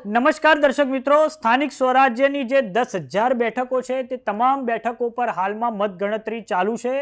નમસ્કાર દર્શક મિત્રો, સ્થાનિક સ્વરાજ્યની જે 10,000 બેઠકો છે તે તમામ બેઠકો પર હાલમાં મતગણતરી ચાલુ છે।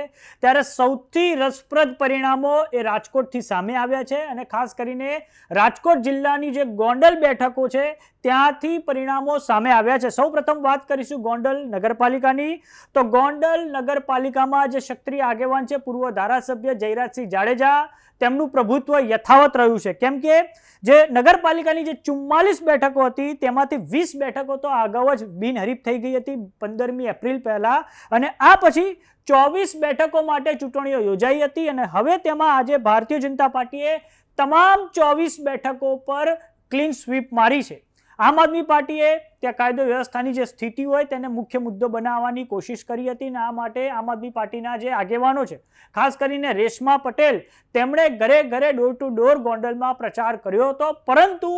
ત્યારે સૌથી રસપ્રદ પરિણામો એ રાજકોટથી સામે આવ્યા છે અને ખાસ કરીને રાજકોટ જિલ્લાની જે ગોંડલ બેઠકો છે ત્યાંથી પરિણામો સામે આવ્યા છે। સૌપ્રથમ વાત કરીશું ગોંડલ નગરપાલિકાની। તો ગોંડલ નગરપાલિકામાં જે ક્ષત્રિય આગેવાન છે પૂર્વ ધારાસભ્ય જયરાજસિંહ જાડેજા, તેમનું પ્રભુત્વ યથાવત રહ્યું છે, કેમ કે જે નગરપાલિકાની જે 44 બેઠકો હતી તેમાંથી 20 બેઠકો તો અગાઉ જ બિનહરીફ થઈ ગઈ હતી 15મી એપ્રિલ પહેલા, અને આ પછી 24 બેઠકો માટે ચૂંટણીઓ યોજાઈ હતી અને હવે તેમાં આજે ભારતીય જનતા પાર્ટીએ તમામ 24 બેઠકો પર ક્લીન સ્વીપ મારી છે। આમ આદમી પાર્ટીએ ત્યાં કાયદો વ્યવસ્થાની જે સ્થિતિ હોય તેને મુખ્ય મુદ્દો બનાવવાની કોશિશ કરી હતી અને આ માટે આમ આદમી પાર્ટીના જે આગેવાનો છે, ખાસ કરીને રેશમા પટેલ, તેમણે ઘરે ઘરે ડોર ટુ ડોર ગોંડલમાં પ્રચાર કર્યો હતો, પરંતુ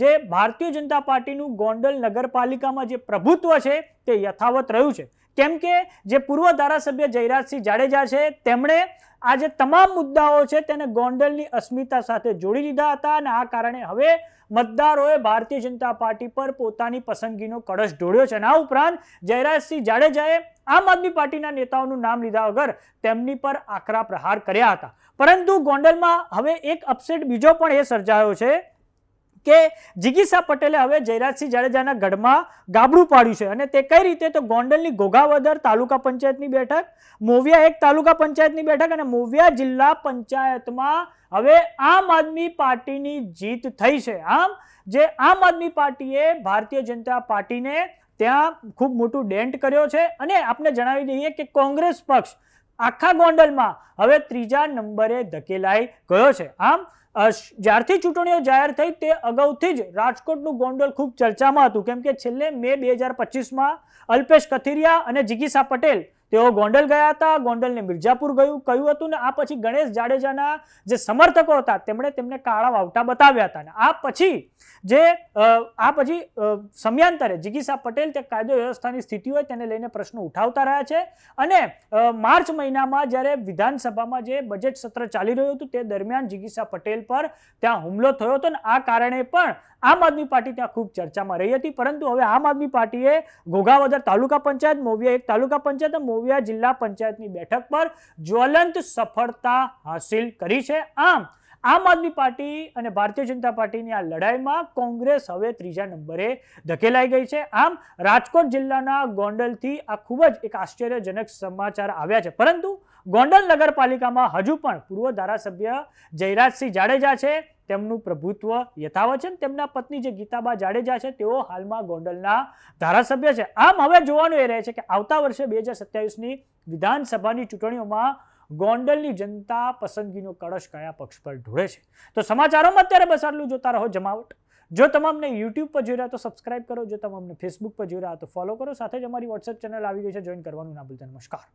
જે ભારતીય જનતા પાર્ટીનું ગોંડલ નગરપાલિકામાં જે પ્રભુત્વ છે તે યથાવત રહ્યું છે, કેમ કે જે પૂર્વ ધારાસભ્ય જયરાજસિંહ જાડેજા છે તેમણે આ જે તમામ મુદ્દાઓ છે તેને ગોંડલની અસ્મિતા સાથે જોડી દીધા હતા અને આ કારણે હવે મતદારોએ ભારતીય જનતા પાર્ટી પર પોતાની પસંદગીનો કળશ ઢોળ્યો છે। અને આ ઉપરાંત જયરાજસિંહ જાડેજાએ આમ આદમી પાર્ટીના નેતાઓનું નામ લીધા વગર તેમની પર આકરા પ્રહાર કર્યા હતા। પરંતુ ગોંડલમાં હવે એક અપસેટ બીજો પણ એ સર્જાયો છે કે જિગીસા પટેલે હવે જયરાજસિંહ જાડેજાના ગઢમાં ગાબડું પાડ્યું છે અને તે કઈ રીતે, તો ગોંડલની ઘોઘાવદર તાલુકા પંચાયતની બેઠક, મોવિયા 1 તાલુકા પંચાયતની બેઠક અને મોવિયા જિલ્લા પંચાયતમાં હવે આમ આદમી પાર્ટીની જીત થઈ છે। આમ જે આમ આદમી પાર્ટીએ ભારતીય જનતા પાર્ટીને ત્યાં ખૂબ મોટું ડેન્ટ કર્યો છે અને આપણે જણાવી દઈએ કે કોંગ્રેસ પક્ષ આખા ગોંડલમાં હવે 3જા નંબરે ધકેલાઈ ગયો છે। આમ જ્યારથી ચૂંટણીઓ જાહેર થઈ તે અગાઉથી જ રાજકોટનું ગોંડલ ખૂબ ચર્ચામાં હતું, કેમ કે છેલ્લે મે 2025માં અલ્પેશ કથિરિયા અને જિગીસા પટેલ તેઓ ગોંડલ ગયા હતા, ગોંડલને મિર્જાપુર કહ્યું હતું ને આ પછી ગણેશ જાડેજાના જે સમર્થકો હતા તેમણે તેમને કાળા વાવટા બતાવ્યા હતા અને આ પછી સમયાંતરે જિગીસા પટેલ તે કાયદો વ્યવસ્થાની સ્થિતિ હોય તેને લઈને પ્રશ્નો ઉઠાવતા રહ્યા છે અને માર્ચ મહિનામાં જ્યારે વિધાનસભામાં જે બજેટ સત્ર ચાલી રહ્યું હતું તે દરમિયાન જિગીસા પટેલ પર ત્યાં હુમલો થયો હતો અને આ કારણે પણ આમ આદમી પાર્ટી ત્યાં ખૂબ ચર્ચામાં રહી હતી। પરંતુ હવે આમ આદમી પાર્ટીએ ઘોઘાવદર તાલુકા પંચાયત, મોવિયા 1 તાલુકા પંચાયત અને મોવિયા જિલ્લા પંચાયતની બેઠક પર જ્વલંત સફળતા હાસિલ કરી છે। આમ આદમી પાર્ટી અને ભારતીય જનતા પાર્ટીની આ લડાઈમાં કોંગ્રેસ હવે 3જા નંબરે ધકેલાઈ ગઈ છે। આમ રાજકોટ જિલ્લાના ગોંડલથી આ ખૂબ જ એક આશ્ચર્યજનક સમાચાર આવ્યા છે, પરંતુ ગોંડલ નગરપાલિકામાં હજુ પણ પૂર્વ ધારાસભ્ય જયરાજસિંહ જાડેજા છે તેમનું પ્રભુત્વ યથાવત છે, તેમના પત્ની જે ગીતાબા જાડેજા છે તેઓ હાલમાં ગોંડલના ધારાસભ્ય છે। આમ હવે જોવાનું એ રહે છે કે આવતા વર્ષે 2027ની વિધાનસભાની ચૂંટણીઓમાં ગોંડલની જનતા પસંદગીનો કળશ કયા પક્ષ પર ઢોળે છે। તો સમાચારોમાં અત્યારે બસ આટલું। જોતા રહો જમાવટ। જો તમામને યુટ્યુબ પર જોઈ રહ્યા તો સબસ્ક્રાઇબ કરો, જો તમામને ફેસબુક પર જોઈ રહ્યા તો ફોલો કરો, સાથે જ અમારી વોટ્સએપ ચેનલ આવી ગઈ છે, જોઈન કરવાનું ના ભૂલતા। નમસ્કાર।